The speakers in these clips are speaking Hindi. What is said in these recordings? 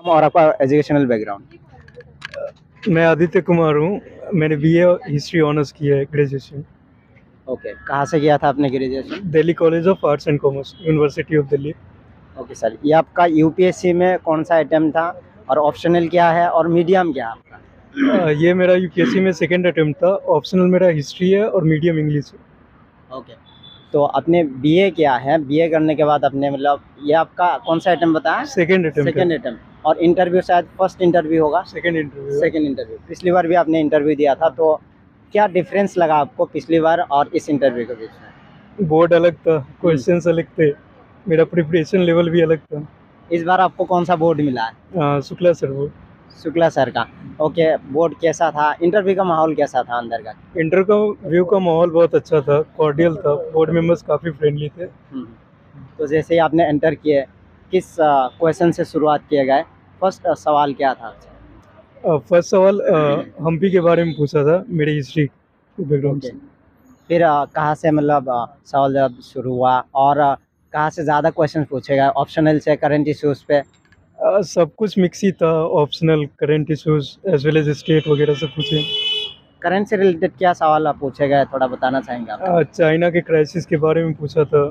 नाम और आपका एजुकेशनल बैकग्राउंड। मैं आदित्य कुमार हूँ। मैंने बीए हिस्ट्री ऑनर्स किया है, ग्रेजुएशन ओके, कहाँ से किया था आपने graduation? Delhi college of arts and commerce, university of Delhi. Okay sir, ये आपका यूपीएससी में कौन सा अटेम्प्ट था और ऑप्शनल क्या है और मीडियम क्या है आपका? ये मेरा यूपीएससी में सेकंड अटेम्प्ट था। ऑप्शनल मेरा हिस्ट्री है और मीडियम इंग्लिश है। ओके, तो आपने बीए किया है, बीए करने के बाद आपने मतलब ये आपका कौन सा अटेम्प्ट बताया? Second attempt second attempt. और इंटरव्यू शायद फर्स्ट इंटरव्यू होगा? Second interview. Second interview. पिछली बार भी आपने इंटरव्यू दिया था, तो क्या डिफरेंस लगा आपको पिछली बार और इस इंटरव्यू के बीच में? बोर्ड अलग था, क्वेश्चंस अलग थे, मेरा प्रिपरेशन लेवल भी अलग था। इस बार आपको कौन सा बोर्ड मिला है? शुक्ला सर वो। शुक्ला सर का। ओके, बोर्ड कैसा था? इंटरव्यू का माहौल कैसा था अंदर का? इंटरव्यू का माहौल बहुत अच्छा था, कॉर्डियल था, बोर्ड मेंबर्स काफ़ी फ्रेंडली थे। तो जैसे ही आपने एंटर किए, किस क्वेश्चन से शुरुआत किए गए? फर्स्ट सवाल क्या था? फर्स्ट सवाल हम्पी के बारे में पूछा था, मेरी हिस्ट्री बैकग्राउंड से। फिर कहाँ से मतलब सवाल जवाब शुरू हुआ और कहाँ से ज़्यादा क्वेश्चन पूछे गए? ऑप्शनल से, करंट इश्यूज पे? सब कुछ मिक्स ही था, optional, current issues as well as state वगैरह से पूछे। करंट से रिलेटेड क्या सवाल आप पूछे गए, थोड़ा बताना चाहेंगे आप? चाइना के क्राइसिस के बारे में पूछा था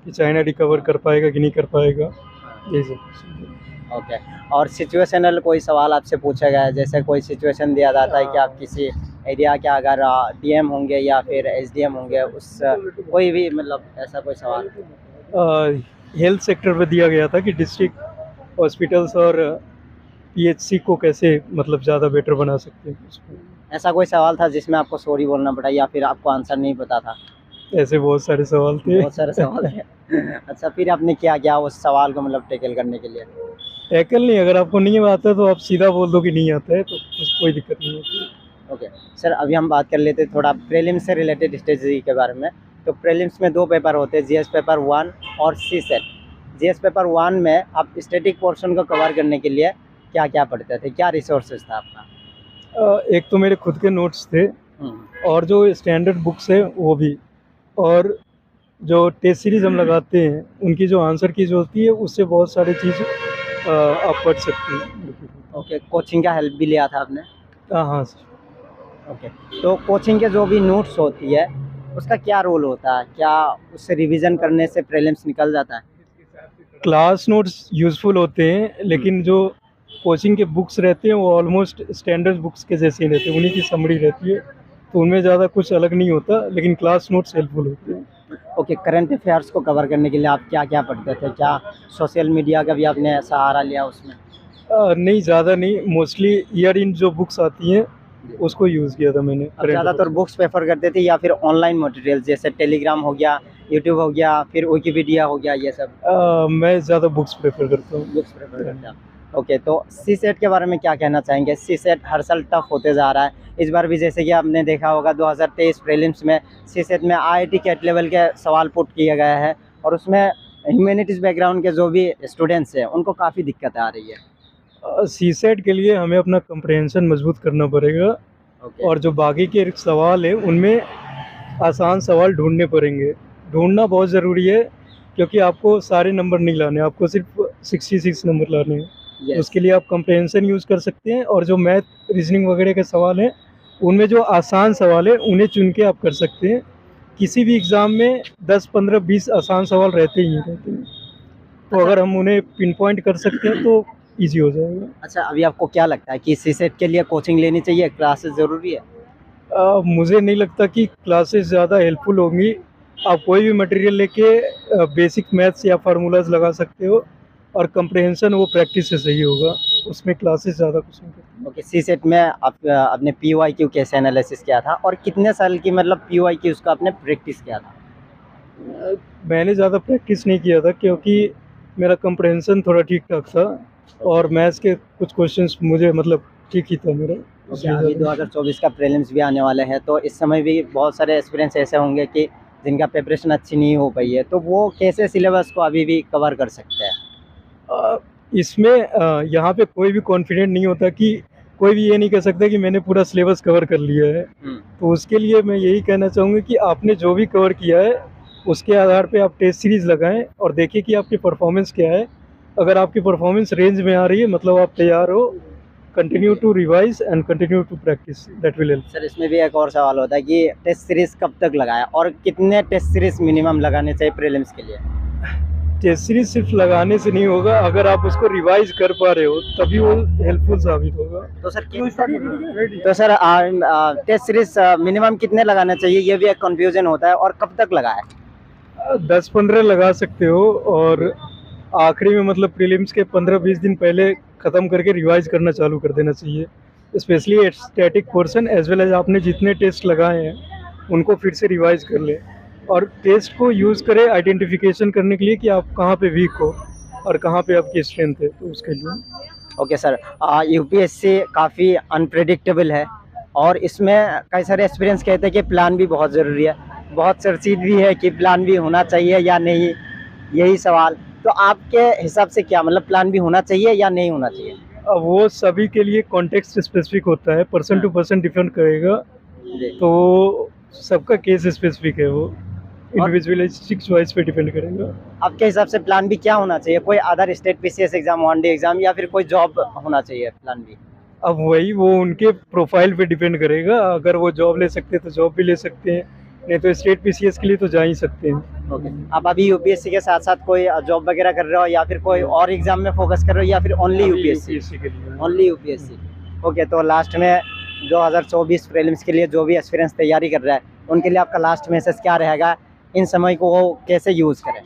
कि चाइना रिकवर कर पाएगा कि नहीं कर पाएगा, यही सब। ओके, और सिचुएशनल कोई सवाल आपसे पूछा गया है? जैसे कोई सिचुएशन दिया जाता है कि आप किसी एरिया के अगर डीएम होंगे या फिर एसडीएम होंगे, उस कोई भी मतलब ऐसा कोई सवाल? हेल्थ सेक्टर पे दिया गया था कि डिस्ट्रिक्ट हॉस्पिटल्स और पीएचसी को कैसे मतलब ज़्यादा बेटर बना सकते हैं उसको। ऐसा कोई सवाल था जिसमें आपको सॉरी बोलना पड़ा या फिर आपको आंसर नहीं पता था? ऐसे बहुत सारे सवाल थे। बहुत सारे सवाल थे। अच्छा, फिर आपने क्या किया उस सवाल को मतलब टैकल करने के लिए? टैकल नहीं, अगर आपको नहीं आता तो आप सीधा बोल दो कि नहीं आता है, तो कोई दिक्कत नहीं होती। ओके सर, अभी हम बात कर लेते हैं थोड़ा प्रीलिम्स से रिलेटेड स्ट्रेटजी के बारे में। तो प्रीलिम्स में दो पेपर होते हैं, जीएस पेपर 1 और सी सेट। जीएस पेपर 1 में आप स्टैटिक पोर्शन को कवर करने के लिए क्या क्या पढ़ते थे, क्या रिसोर्सेज था आपका? एक तो मेरे खुद के नोट्स थे और जो स्टैंडर्ड बुक्स है वो भी, और जो टेस्ट सीरीज हम लगाते हैं उनकी जो आंसर की जो होती है उससे बहुत सारी चीज़ आप पढ़ सकते हैं। ओके, कोचिंग का हेल्प भी लिया था आपने? हाँ सर। ओके, तो कोचिंग के जो भी नोट्स होती है उसका क्या रोल होता है? क्या उससे रिवीजन करने से प्रीलिम्स निकल जाता है? क्लास नोट्स यूज़फुल होते हैं, लेकिन जो कोचिंग के बुक्स रहते हैं वो ऑलमोस्ट स्टैंडर्ड बुक्स के जैसे ही रहते हैं, उन्हीं की समरी रहती है, तो उनमें ज़्यादा कुछ अलग नहीं होता, लेकिन क्लास नोट्स हेल्पफुल होते हैं। ओके, करंट अफेयर्स को कवर करने के लिए आप क्या क्या पढ़ते थे? क्या सोशल मीडिया का भी आपने सहारा लिया उसमें? नहीं, ज़्यादा नहीं, मोस्टली ईयर इन जो बुक्स आती हैं उसको यूज़ किया था मैंने। आप ज़्यादातर बुक्स प्रेफर करते थे या फिर ऑनलाइन मटेरियल जैसे टेलीग्राम हो गया, यूट्यूब हो गया, फिर विकिपीडिया हो गया, ये सब? मैं ज़्यादा बुक्स प्रेफर करता हूँ। बुक्स प्रेफर करते हैं। ओके, तो सी सेट के बारे में क्या कहना चाहेंगे? सी सेट हर साल टफ होते जा रहा है। इस बार भी जैसे कि आपने देखा होगा 2023 प्रीलिम्स में सी सेट में आईआईटी कैट लेवल के सवाल पुट किए गए हैं और उसमें ह्यूमैनिटीज़ बैकग्राउंड के जो भी स्टूडेंट्स हैं उनको काफ़ी दिक्कत आ रही है। सी सेट के लिए हमें अपना कंप्रहेंशन मजबूत करना पड़ेगा, और जो बाकी के सवाल है उनमें आसान सवाल ढूंढने पड़ेंगे। ढूंढना बहुत ज़रूरी है, क्योंकि आपको सारे नंबर नहीं लाने, आपको सिर्फ 66 नंबर लाने हैं। उसके लिए आप कंप्रहेंशन यूज़ कर सकते हैं, और जो मैथ रीजनिंग वगैरह के सवाल हैं उनमें जो आसान सवाल है उन्हें चुन के आप कर सकते हैं। किसी भी एग्ज़ाम में 10, 15, 20 आसान सवाल रहते ही रहते हैं, तो अगर हम उन्हें पिन पॉइंट कर सकते हैं तो ईजी हो जाएगा। अच्छा, अभी आपको क्या लगता है कि सी सेट के लिए कोचिंग लेनी चाहिए, क्लासेस ज़रूरी है? मुझे नहीं लगता कि क्लासेस ज़्यादा हेल्पफुल होंगी। आप कोई भी मटेरियल लेके बेसिक मैथ्स या फार्मूलाज लगा सकते हो, और कंप्रहेंशन वो प्रैक्टिस से सही होगा, उसमें क्लासेस ज़्यादा कुछ नहीं करती। ओके, सी सेट में आप आपने पीवाईक्यू कैसे एनालिसिस किया था और कितने साल की मतलब पीवाईक्यूज़ का आपने प्रैक्टिस किया था? मैंने ज़्यादा प्रैक्टिस नहीं किया था, क्योंकि मेरा कंप्रहेंशन थोड़ा ठीक ठाक था, और मैथ्स के कुछ क्वेश्चंस मुझे मतलब ठीक ही था मेरा। ओके, अभी 2024 का प्रीलिम्स भी आने वाले हैं, तो इस समय भी बहुत सारे एस्पिरेंट्स ऐसे होंगे कि जिनका प्रिपरेशन अच्छी नहीं हो पाई है, तो वो कैसे सिलेबस को अभी भी कवर कर सकते हैं? इसमें यहाँ पे कोई भी कॉन्फिडेंट नहीं होता कि कोई भी ये नहीं कह सकता कि मैंने पूरा सिलेबस कवर कर लिया है। तो उसके लिए मैं यही कहना चाहूँगा कि आपने जो भी कवर किया है उसके आधार पे आप टेस्ट सीरीज़ लगाएं और देखिए कि आपकी परफॉर्मेंस क्या है। अगर आपकी परफॉर्मेंस रेंज में आ रही है मतलब आप तैयार हो, continue to revise and continue to practice, that will help. Sir इसमें भी एक और सवाल होता है कि टेस्ट सीरीज कब तक लगाए और कितने टेस्ट सीरीज मिनिमम लगाने चाहिए प्रीलिम्स के लिए? टेस्ट सीरीज सिर्फ लगाने से नहीं होगा, अगर आप उसको रिवाइज कर पा रहे हो तभी वो हेल्पफुल साबित होगा। तो सर टेस्ट सीरीज मिनिमम कितने लगाने चाहिए, ये भी एक कंफ्यूजन होता है, और कब तक लगाए? 10-15 लगा सकते हो, और आखिरी में मतलब प्रीलिम्स के 15-20 दिन पहले ख़त्म करके रिवाइज करना चालू कर देना चाहिए, specially static portion as well as आपने जितने टेस्ट लगाए हैं उनको फिर से रिवाइज कर लें, और टेस्ट को यूज़ करें आइडेंटिफिकेशन करने के लिए कि आप कहाँ पे वीक हो और कहाँ पे आपकी स्ट्रेंथ है, तो उसके लिए। ओके सर, यूपीएससी काफ़ी अनप्रेडिक्टेबल है और इसमें कई सारे एक्सपीरियंस कहते हैं कि प्लान भी बहुत ज़रूरी है, बहुत चर्चित भी है कि प्लान भी होना चाहिए या नहीं, यही सवाल। तो आपके हिसाब से क्या मतलब, प्लान भी होना चाहिए या नहीं होना चाहिए? अब वो सभी के लिए कॉन्टेक्स्ट स्पेसिफिक होता है, पर्सन टू पर्सन डिफरेंट करेगा, तो सबका केस स्पेसिफिक है, वो इंडिविजुअलिस्टिक चॉइस पे डिपेंड करेगा। आपके हिसाब से प्लान भी क्या होना चाहिए? कोई other state PCS exam, one day exam, या फिर कोई जॉब होना चाहिए प्लान भी? अब वही वो उनके प्रोफाइल पे डिपेंड करेगा, अगर वो जॉब ले सकते हैं तो जॉब भी ले सकते हैं, नहीं तो स्टेट पीसीएस के लिए तो जा ही सकते हैं। ओके, आप अभी यूपीएससी के साथ साथ कोई जॉब वगैरह कर रहे हो या फिर कोई और एग्जाम में फोकस कर रहे हो या फिर ओनली यूपीएससी के लिए। Only UPSC. ओके, तो लास्ट में 2024 प्रीलिम्स के लिए जो भी एस्पिरेंट्स तैयारी कर रहा है उनके लिए आपका लास्ट मैसेज क्या रहेगा? इन समय को वो कैसे यूज़ करें?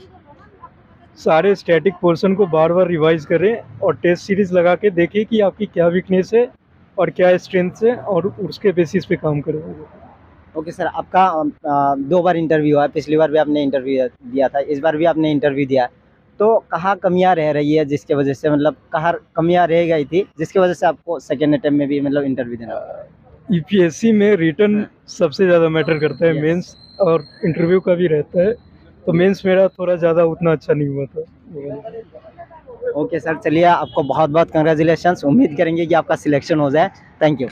सारे स्टैटिक पोर्शन को बार बार रिवाइज करें और टेस्ट सीरीज लगा के देखें कि आपकी क्या वीकनेस है और क्या स्ट्रेंथ है, और उसके बेसिस पे काम करें। ओके सर, आपका 2 बार इंटरव्यू हुआ है, पिछली बार भी आपने इंटरव्यू दिया था, इस बार भी आपने इंटरव्यू दिया है, तो कहाँ कमियाँ रह रही है जिसके वजह से, मतलब कहाँ कमियाँ रह गई थी जिसकी वजह से आपको सेकेंड अटेम्प्ट में भी मतलब इंटरव्यू देना पड़ा? यूपीएससी में रिटन सबसे ज़्यादा मैटर करता है, मेंस और इंटरव्यू का भी रहता है, तो मेंस मेरा थोड़ा ज़्यादा उतना अच्छा नहीं हुआ था। ओके सर, चलिए आपको बहुत बहुत कंग्रेचुलेशंस, उम्मीद करेंगे कि आपका सिलेक्शन हो जाए। Thank you.